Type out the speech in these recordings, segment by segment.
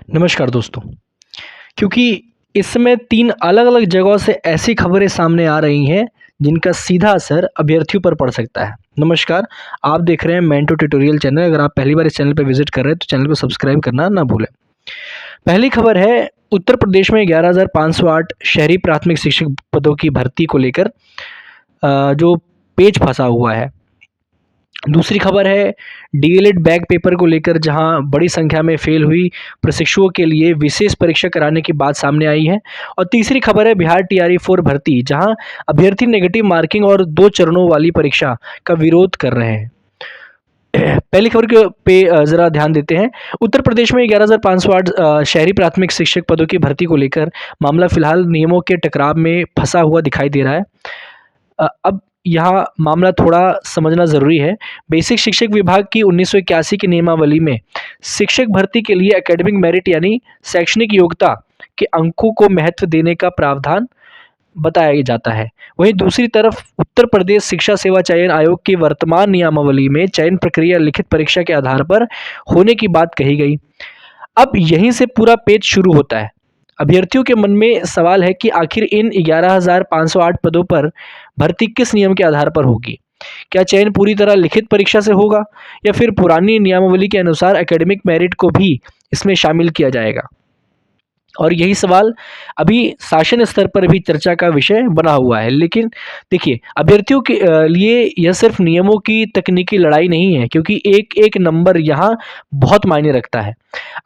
नमस्कार दोस्तों। क्योंकि इस समय 3 अलग-अलग जगहों से ऐसी खबरें सामने आ रही हैं जिनका सीधा असर अभ्यर्थियों पर पड़ सकता है। नमस्कार, आप देख रहे हैं मेंटो ट्यूटोरियल चैनल। अगर आप पहली बार इस चैनल पे विज़िट कर रहे हैं तो चैनल को सब्सक्राइब करना ना भूलें। पहली खबर है, उत्तर प्रदेश में 11,508 शहरी प्राथमिक शिक्षक पदों की भर्ती को लेकर जो पेच फँसा हुआ है। दूसरी खबर है, डीएलएड बैक पेपर को लेकर जहां बड़ी संख्या में फेल हुई प्रशिक्षुओं के लिए विशेष परीक्षा कराने की बात सामने आई है। और तीसरी खबर है, बिहार टीआरई 4 भर्ती, जहां अभ्यर्थी नेगेटिव मार्किंग और 2 चरणों वाली परीक्षा का विरोध कर रहे हैं। पहली खबर के पे ज़रा ध्यान देते हैं। उत्तर प्रदेश में 11,508 शहरी प्राथमिक शिक्षक पदों की भर्ती को लेकर मामला फिलहाल नियमों के टकराव में फंसा हुआ दिखाई दे रहा है। अब यहाँ मामला थोड़ा समझना ज़रूरी है। बेसिक शिक्षक विभाग की 1981 की नियमावली में शिक्षक भर्ती के लिए एकेडमिक मेरिट यानी शैक्षणिक योग्यता के अंकों को महत्व देने का प्रावधान बताया जाता है। वहीं दूसरी तरफ उत्तर प्रदेश शिक्षा सेवा चयन आयोग की वर्तमान नियमावली में चयन प्रक्रिया लिखित परीक्षा के आधार पर होने की बात कही गई। अब यहीं से पूरा पेच शुरू होता है। अभ्यर्थियों के मन में सवाल है कि आखिर इन 11,508 पदों पर भर्ती किस नियम के आधार पर होगी? क्या चयन पूरी तरह लिखित परीक्षा से होगा या फिर पुरानी नियमावली के अनुसार एकेडमिक मेरिट को भी इसमें शामिल किया जाएगा? और यही सवाल अभी शासन स्तर पर भी चर्चा का विषय बना हुआ है। लेकिन देखिए, अभ्यर्थियों के लिए यह सिर्फ नियमों की तकनीकी लड़ाई नहीं है, क्योंकि एक-एक नंबर यहाँ बहुत मायने रखता है।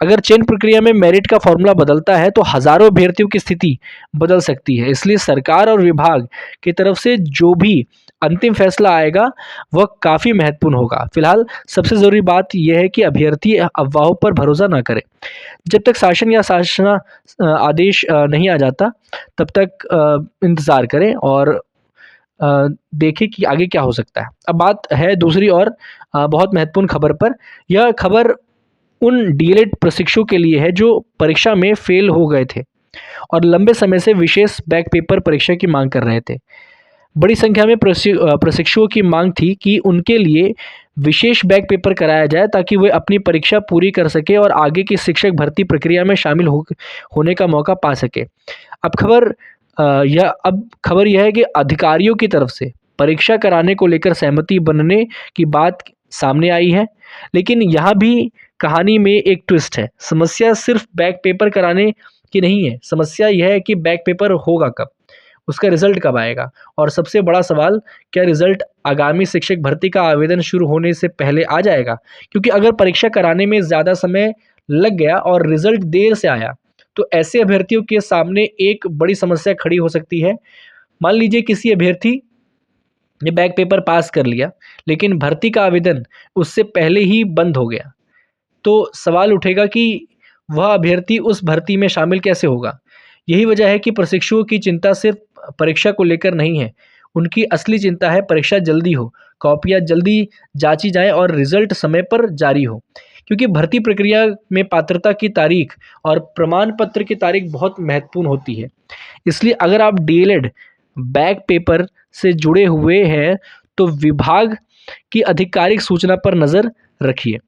अगर चयन प्रक्रिया में मेरिट का फॉर्मूला बदलता है तो हज़ारों अभ्यर्थियों की स्थिति बदल सकती है। इसलिए सरकार और विभाग की तरफ से जो भी अंतिम फैसला आएगा वह काफ़ी महत्वपूर्ण होगा। फिलहाल सबसे ज़रूरी बात यह है कि अभ्यर्थी अफवाहों पर भरोसा ना करें। जब तक शासन या आदेश नहीं आ जाता, तब तक इंतज़ार करें और देखें कि आगे क्या हो सकता है। अब बात है दूसरी और बहुत महत्वपूर्ण खबर पर। यह खबर उन डीएलएड प्रशिक्षुओं के लिए है जो परीक्षा में फ़ेल हो गए थे और लंबे समय से विशेष बैक पेपर परीक्षा की मांग कर रहे थे। बड़ी संख्या में प्रशिक्षुओं की मांग थी कि उनके लिए विशेष बैक पेपर कराया जाए ताकि वे अपनी परीक्षा पूरी कर सके और आगे की शिक्षक भर्ती प्रक्रिया में शामिल होने का मौका पा सके। अब खबर यह है कि अधिकारियों की तरफ से परीक्षा कराने को लेकर सहमति बनने की बात सामने आई है। लेकिन यहाँ भी कहानी में एक ट्विस्ट है। समस्या सिर्फ बैक पेपर कराने की नहीं है, समस्या यह है कि बैक पेपर होगा कब? उसका रिज़ल्ट कब आएगा? और सबसे बड़ा सवाल, क्या रिज़ल्ट आगामी शिक्षक भर्ती का आवेदन शुरू होने से पहले आ जाएगा? क्योंकि अगर परीक्षा कराने में ज़्यादा समय लग गया और रिज़ल्ट देर से आया, तो ऐसे अभ्यर्थियों के सामने एक बड़ी समस्या खड़ी हो सकती है। मान लीजिए किसी अभ्यर्थी ने बैक पेपर पास कर लिया, लेकिन भर्ती का आवेदन उससे पहले ही बंद हो गया। तो सवाल उठेगा कि वह अभ्यर्थी उस भर्ती में शामिल कैसे होगा? यही वजह है कि प्रशिक्षुओं की चिंता सिर्फ परीक्षा को लेकर नहीं है। उनकी असली चिंता है परीक्षा जल्दी हो, कॉपियाँ जल्दी जाँची जाएँ और रिज़ल्ट समय पर जारी हो। क्योंकि भर्ती प्रक्रिया में पात्रता की तारीख और प्रमाण पत्र की तारीख बहुत महत्वपूर्ण होती है। इसलिए अगर आप डीएलएड बैक पेपर से जुड़े हुए हैं, तो विभाग की आधिकारिक सूचना पर नज़र रखिए।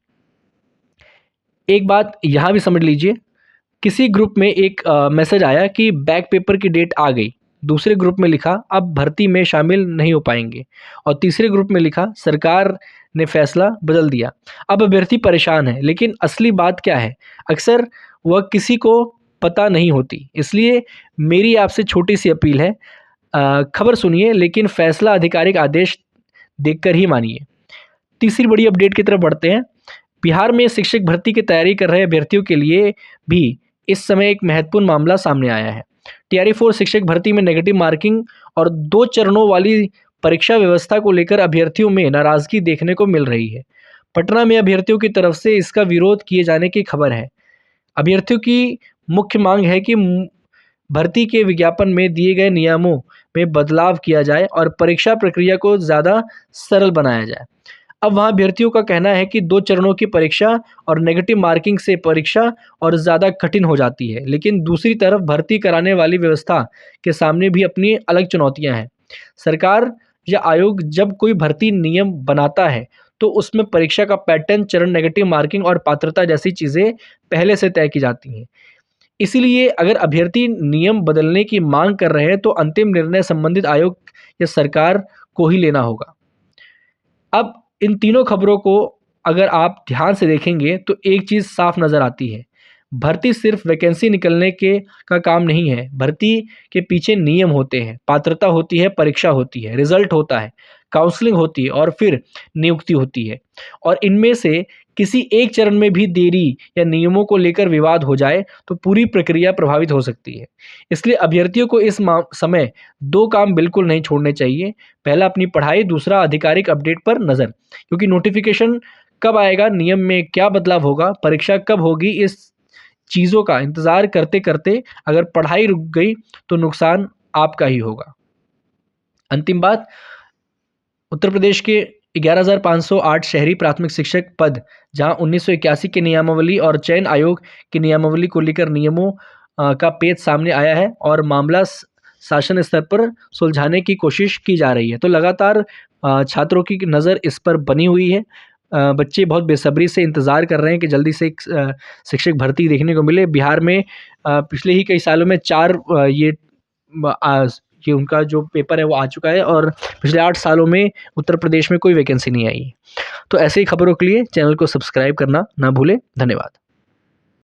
एक बात यहाँ भी समझ लीजिए, किसी ग्रुप में एक मैसेज आया कि बैक पेपर की डेट आ गई। दूसरे ग्रुप में लिखा अब भर्ती में शामिल नहीं हो पाएंगे, और तीसरे ग्रुप में लिखा सरकार ने फैसला बदल दिया। अब अभ्यर्थी परेशान है, लेकिन असली बात क्या है अक्सर वह किसी को पता नहीं होती। इसलिए मेरी आपसे छोटी सी अपील है, खबर सुनिए लेकिन फैसला आधिकारिक आदेश देखकर ही मानिए। तीसरी बड़ी अपडेट की तरफ बढ़ते हैं। बिहार में शिक्षक भर्ती की तैयारी कर रहे अभ्यर्थियों के लिए भी इस समय एक महत्वपूर्ण मामला सामने आया है। टीआरई 4 शिक्षक भर्ती में नेगेटिव मार्किंग और 2 चरणों वाली परीक्षा व्यवस्था को लेकर अभ्यर्थियों में नाराजगी देखने को मिल रही है। पटना में अभ्यर्थियों की तरफ से इसका विरोध किए जाने की खबर है। अभ्यर्थियों की मुख्य मांग है कि भर्ती के विज्ञापन में दिए गए नियमों में बदलाव किया जाए और परीक्षा प्रक्रिया को ज़्यादा सरल बनाया जाए। अब वहाँ अभ्यर्थियों का कहना है कि 2 चरणों की परीक्षा और नेगेटिव मार्किंग से परीक्षा और ज़्यादा कठिन हो जाती है। लेकिन दूसरी तरफ भर्ती कराने वाली व्यवस्था के सामने भी अपनी अलग चुनौतियाँ हैं। सरकार या आयोग जब कोई भर्ती नियम बनाता है, तो उसमें परीक्षा का पैटर्न, चरण, नेगेटिव मार्किंग और पात्रता जैसी चीज़ें पहले से तय की जाती हैं। इसीलिए अगर अभ्यर्थी नियम बदलने की मांग कर रहे हैं तो अंतिम निर्णय संबंधित आयोग या सरकार को ही लेना होगा। अब इन तीनों खबरों को अगर आप ध्यान से देखेंगे तो एक चीज़ साफ नज़र आती है। भर्ती सिर्फ वैकेंसी निकलने के का काम नहीं है। भर्ती के पीछे नियम होते हैं, पात्रता होती है, परीक्षा होती है, रिजल्ट होता है, काउंसलिंग होती है और फिर नियुक्ति होती है। और इनमें से किसी एक चरण में भी देरी या नियमों को लेकर विवाद हो जाए तो पूरी प्रक्रिया प्रभावित हो सकती है। इसलिए अभ्यर्थियों को इस समय 2 काम बिल्कुल नहीं छोड़ने चाहिए। पहला अपनी पढ़ाई, दूसरा आधिकारिक अपडेट पर नज़र। क्योंकि नोटिफ़िकेशन कब आएगा, नियम में क्या बदलाव होगा, परीक्षा कब होगी, इस चीज़ों का इंतज़ार करते-करते अगर पढ़ाई रुक गई तो नुकसान आपका ही होगा। अंतिम बात, उत्तर प्रदेश के 11,508 शहरी प्राथमिक शिक्षक पद, जहां 1981 की नियमावली और चयन आयोग की नियमावली को लेकर नियमों का पेच सामने आया है और मामला शासन स्तर पर सुलझाने की कोशिश की जा रही है। तो लगातार छात्रों की नज़र इस पर बनी हुई है। बच्चे बहुत बेसब्री से इंतज़ार कर रहे हैं कि जल्दी से एक शिक्षक भर्ती देखने को मिले। बिहार में पिछले ही कई सालों में 4 ये उनका जो पेपर है वो आ चुका है और पिछले 8 सालों में उत्तर प्रदेश में कोई वैकेंसी नहीं आई। तो ऐसे ही खबरों के लिए चैनल को सब्सक्राइब करना ना भूलें। धन्यवाद।